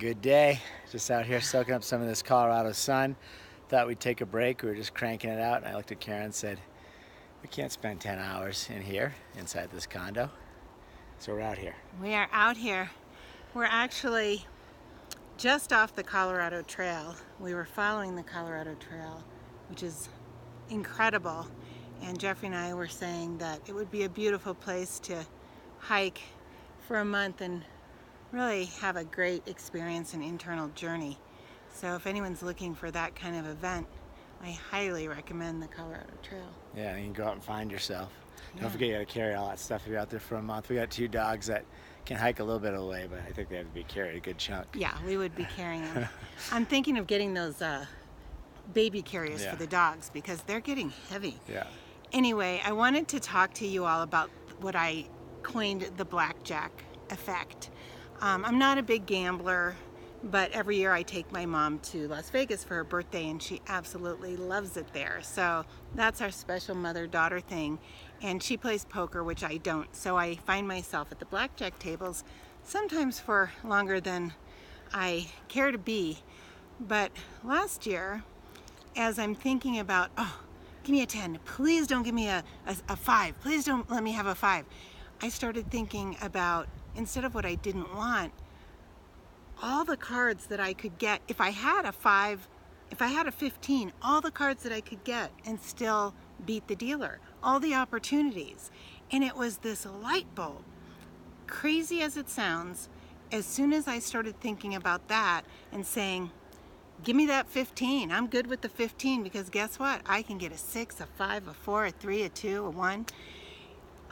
Good day. Just out here soaking up some of this Colorado sun. Thought we'd take a break. We were just cranking it out. And I looked at Karen and said, we can't spend 10 hours in here, inside this condo. So we're out here. We are out here. We're actually just off the Colorado Trail. We were following the Colorado Trail, which is incredible. And Jeffrey and I were saying that it would be a beautiful place to hike for a month and really have a great experience and internal journey. So if anyone's looking for that kind of event, I highly recommend the Colorado Trail. Yeah, you can go out and find yourself. Don't forget you gotta carry all that stuff if you're out there for a month. We got 2 dogs that can hike a little bit of the way, but I think they have to be carried a good chunk. Yeah, we would be carrying them. I'm thinking of getting those baby carriers for the dogs because they're getting heavy. Yeah. Anyway, I wanted to talk to you all about what I coined the blackjack effect. I'm not a big gambler, but every year I take my mom to Las Vegas for her birthday and she absolutely loves it there. So that's our special mother-daughter thing. And she plays poker, which I don't. So I find myself at the blackjack tables sometimes for longer than I care to be. But last year, as I'm thinking about, oh, give me a 10, please don't give me a 5, please don't let me have a 5. I started thinking about, instead of what I didn't want, all the cards that I could get. If I had a 5, if I had a 15, all the cards that I could get and still beat the dealer, all the opportunities. And it was this light bulb. Crazy as it sounds, as soon as I started thinking about that and saying, give me that 15, I'm good with the 15, because guess what? I can get a 6, a 5, a 4, a 3, a 2, a 1.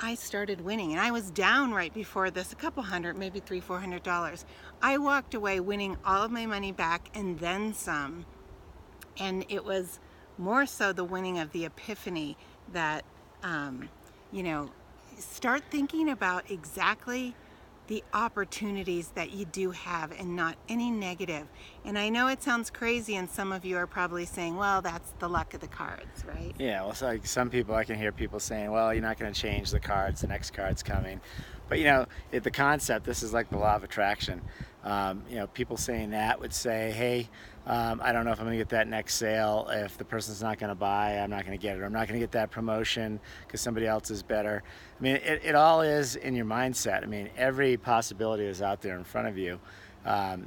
I started winning, and I was down right before this, a couple hundred, maybe $300-400. I walked away winning all of my money back and then some. And it was more so the winning of the epiphany that, start thinking about exactly the opportunities that you do have and not any negative. And I know it sounds crazy, and some of you are probably saying, well, that's the luck of the cards, right? Yeah, well, so like some people, I can hear people saying, well, you're not going to change the cards, the next card's coming. But the concept, this is like the law of attraction. People saying that would say, hey, I don't know if I'm going to get that next sale. If the person's not going to buy, I'm not going to get it. Or I'm not going to get that promotion because somebody else is better. I mean, it all is in your mindset. I mean, every possibility is out there in front of you.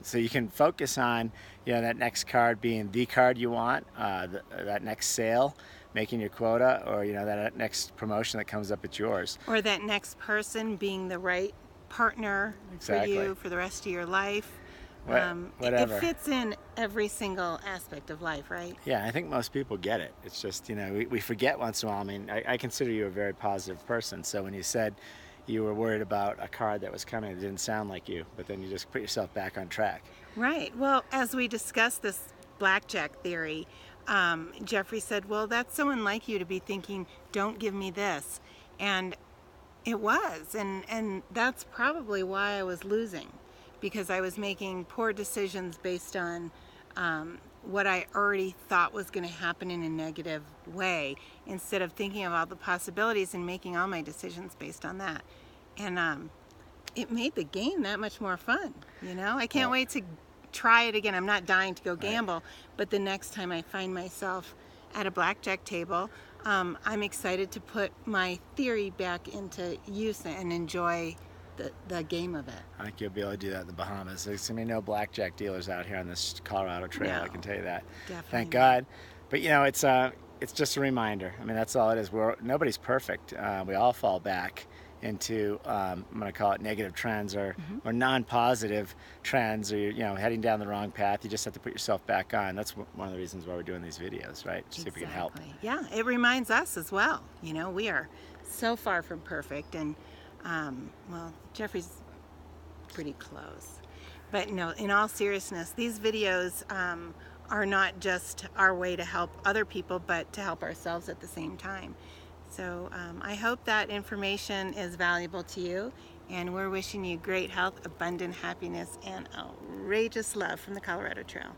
So you can focus on, that next card being the card you want, that next sale, making your quota, or, that next promotion that comes up, it's yours. Or that next person being the right partner for you for the rest of your life. Whatever. It fits in every single aspect of life, right? Yeah, I think most people get it. It's just, we forget once in a while. I mean, I consider you a very positive person. So when you said you were worried about a card that was coming, it didn't sound like you, but then you just put yourself back on track. Right. Well, as we discussed this blackjack theory, Jeffrey said, well, that's so unlike you to be thinking, don't give me this. And it was. And that's probably why I was losing, because I was making poor decisions based on what I already thought was going to happen in a negative way, instead of thinking of all the possibilities and making all my decisions based on that. And it made the game that much more fun. I can't wait to try it again. I'm not dying to go gamble, but the next time I find myself at a blackjack table, I'm excited to put my theory back into use and enjoy the game of it. I think you'll be able to do that in the Bahamas. There's going to be no blackjack dealers out here on this Colorado Trail, No, I can tell you that. Definitely Thank God. But it's just a reminder. I mean, that's all it is. Nobody's perfect. We all fall back into I'm going to call it negative trends or non-positive trends, or you're heading down the wrong path. You just have to put yourself back on. That's one of the reasons why we're doing these videos, right? See if we can help. Yeah, it reminds us as well. We are so far from perfect, and well, Jeffrey's pretty close. But in all seriousness, these videos are not just our way to help other people, but to help ourselves at the same time. So I hope that information is valuable to you, and we're wishing you great health, abundant happiness, and outrageous love from the Colorado Trail.